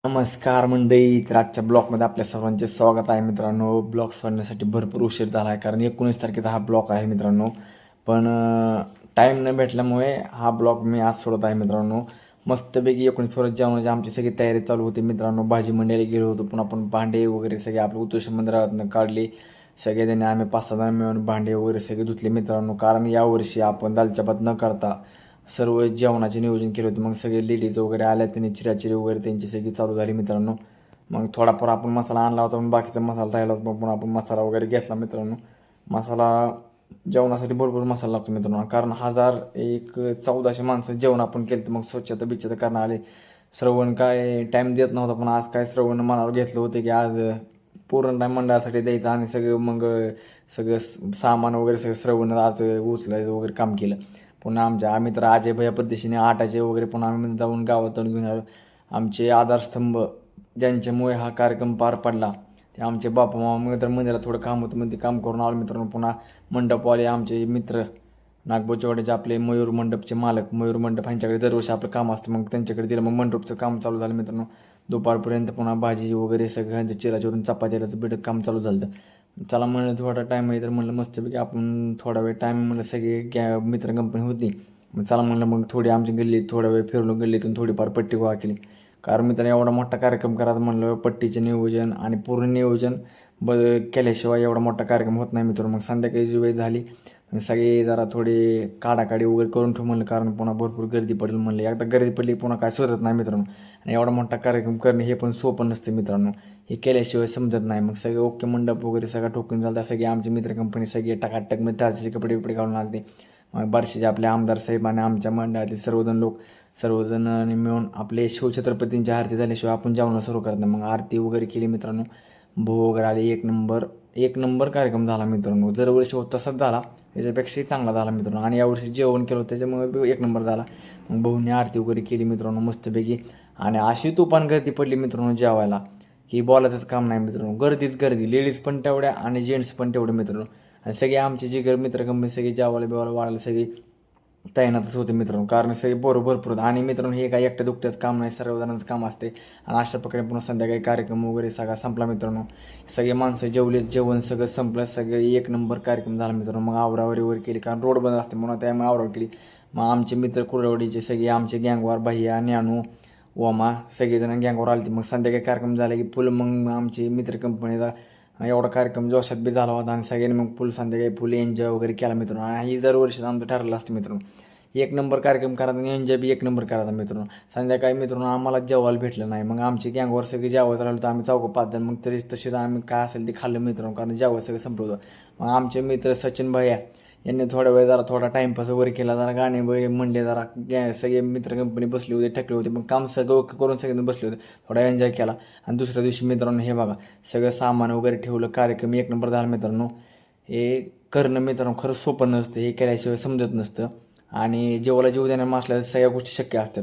नमस्कार मंडळी. तर आजच्या ब्लॉगमध्ये आपल्या सर्वांचे स्वागत आहे मित्रांनो. ब्लॉग सोडण्यासाठी भरपूर उशीर झाला आहे, कारण 19 तारखेचा हा ब्लॉग आहे मित्रांनो. पण टाईम न भेटल्यामुळे हा ब्लॉग मी आज सोडत आहे मित्रांनो. मस्तपैकी 19 फेब्रुवारी जेवणाची आमची सगळी तयारी चालू होती मित्रांनो. भाजी मंडळी गेलो होतो, पण आपण भांडे वगैरे सगळे आपले उतोष मंदिरातनं काढले. सगळेजण आम्ही 5-6 जण मिळून भांडे वगैरे सगळे धुतले मित्रांनो, कारण यावर्षी आपण दालचापात न करता सर्व जेवणाचे नियोजन केले होते. मग सगळे लेडीज वगैरे आल्या, त्यांनी चिराचिरी वगैरे त्यांची सगळी चालू झाली मित्रांनो. मग थोडाफार आपण मसाला आणला होता, पण बाकीचा मसाला राहिला होता, पण आपण मसाला वगैरे घेतला मित्रांनो. मसाला जेवणासाठी भरपूर मसाला लागतो मित्रांनो, कारण 1400 माणसं जेवण आपण केलं. तर मग स्वच्छता बिच्छता करणार आले. श्रवण काय टाईम देत नव्हता, पण आज काय श्रवण मनावर घेतलं होतं की आज पूर्ण टाईम मंडळासाठी द्यायचं, आणि सगळं मग सगळं सामान वगैरे सगळं श्रवण आज उचलायचं वगैरे काम केलं. पुन्हा आम्ही तर अजय भैया पद्धतीने आटाचे वगैरे पुन्हा आम्ही जाऊन गावात जाऊन घेऊन आलो. आमचे आधारस्तंभ ज्यांच्यामुळे हा कार्यक्रम पार पडला ते आमचे बापा मामा. तर मंदिरात थोडं काम होतं, मग ते काम करून आलो मित्रांनो. पुन्हा मंडपवाले आमचे मित्र नागबोचवाड्याचे आपले मयूर मंडपचे मालक मयूर मंडप यांच्याकडे दरवर्षी आपलं काम असतं, मग त्यांच्याकडे दिलं. मग मंडपचं काम चालू झालं मित्रांनो दुपारपर्यंत. पुन्हा भाजी वगैरे सगळ्यांचं चिराचिरून चपात्याचं बिडक काम चालू झालं. चला म्हणलं थोडा टाईम आहे, तर म्हणलं मस्तपैकी आपण थोडा वेळ टाईम म्हणलं सगळे मित्र कंपनी होती. मग चला म्हणलं मग थोडी आमची गल्ली थोडा वेळ फिरलो, गल्लीतून थोडीफार पट्टी गोळा केली. कारण मित्रांनो एवढा मोठा कार्यक्रम करायचा म्हणलं पट्टीचे नियोजन आणि पूर्ण नियोजन केल्याशिवाय एवढा मोठा कार्यक्रम होत नाही मित्रांनो. मग संध्याकाळी जी वेळ झाली सगळे जरा थोडी काढाकाढी वगैरे करून ठेवू म्हणलं, कारण पुन्हा भरपूर गर्दी पडेल म्हणलं. एकदा गर्दी पडली पुन्हा काय सुचत नाही मित्रांनो. आणि एवढा मोठा कार्यक्रम करणे हे पण सोपं नसतं मित्रांनो, हे केल्याशिवाय समजत नाही. मग सगळे ओके मंडप वगैरे सगळं ठोकून झालं. सगळे आमचे मित्र कंपनी सगळे टकाटक मध्ये टाचेचे कपडे बिपडे घालून आले. मग बार्शीचे आपले आमदार साहेब आणि आमच्या मंडळातले सर्वजणांनी मिळून आपले शिवछत्रपतींची आरती झाल्याशिवाय आपण जेवण सुरू करत नाही. मग आरती वगैरे केली मित्रांनो. भोग वगैरे आले. एक नंबर कार्यक्रम झाला मित्रांनो. दरवर्षी होत तसाच झाला, याच्यापेक्षाही चांगला झाला मित्रांनो. आणि यावर्षी जेवण केलं त्याच्यामुळे 1 नंबर झाला. मग भाऊने आरती वगैरे केली मित्रांनो मस्तपैकी. आणि अशी तुफान गर्दी पडली मित्रांनो जेवायला की बोलायचंच काम नाही मित्रांनो. गर्दी लेडीज पण तेवढ्या आणि जेंट्स पण तेवढे मित्रांनो. आणि सगळे आमचे जे मित्र कंपनी सगळे जेवायला बिवायला वाढायला सगळे तैनातच होते मित्रांनो, कारण सगळे भरपूर. आणि मित्रांनो हे काही एकट्या दुकट्याच काम नाही, सर्वजणांचं काम असते. आणि अशा प्रकारे पुन्हा संध्याकाळी कार्यक्रम वगैरे सगळा संपला मित्रांनो. सगळे माणसं जेवले, जेवण सगळं संपलं, सगळे 1 नंबर कार्यक्रम झाला मित्रांनो. मग आवरावरी वगैरे केली, कारण रोड बंद असते म्हणून त्यामुळे आवरावर केली. मग आमचे मित्र कुरवडीचे सगळे आमचे गँगवार भैया न्यानू ओमा सगळेजण गँगवर आले. मग संध्याकाळी कार्यक्रम झाला की फुल मग आमची मित्र कंपनीचा एवढा कार्यक्रम जोशात बी झाला होता. आणि सगळ्यांनी मग संध्याकाळी फुल एन्जॉय वगैरे केला मित्रांनो. आणि ही दरवर्षी आमचं ठरलेलं असतं मित्रांनो, 1 नंबर कार्यक्रम करायचा आणि एन्जॉय बी 1 नंबर करायचा मित्रांनो. संध्याकाळी मित्रांनो आम्हाला जेवायला भेटलं नाही. मग आमची गँगवर सगळे जेवायचं राहिलं होतं. आम्ही 4-5 जण, मग तसेच आम्ही काय असेल ते खाल्लं मित्रांनो, कारण जेवायला सगळं संपलं होतं. मग आमचे मित्र सचिन भैया यांनी थोडा वेळ थोडा टाईमपास वगैरे केला, जरा गाणे वगैरे म्हणले, जरा सगळे मित्र कंपनी बसले होते, थकले होते. मग काम सगळं करून सगळेजण बसले होते, थोडा एन्जॉय केला. आणि दुसऱ्या दिवशी मित्रांनो हे बघा सगळं सामान वगैरे ठेवलं, कार्यक्रम 1 नंबर झाला मित्रांनो. हे करणं मित्रांनो खरंच सोपं नसतं, हे केल्याशिवाय समजत नसतं. आणि जेवायला जीव देण्या असल्या सगळ्या गोष्टी शक्य असतात.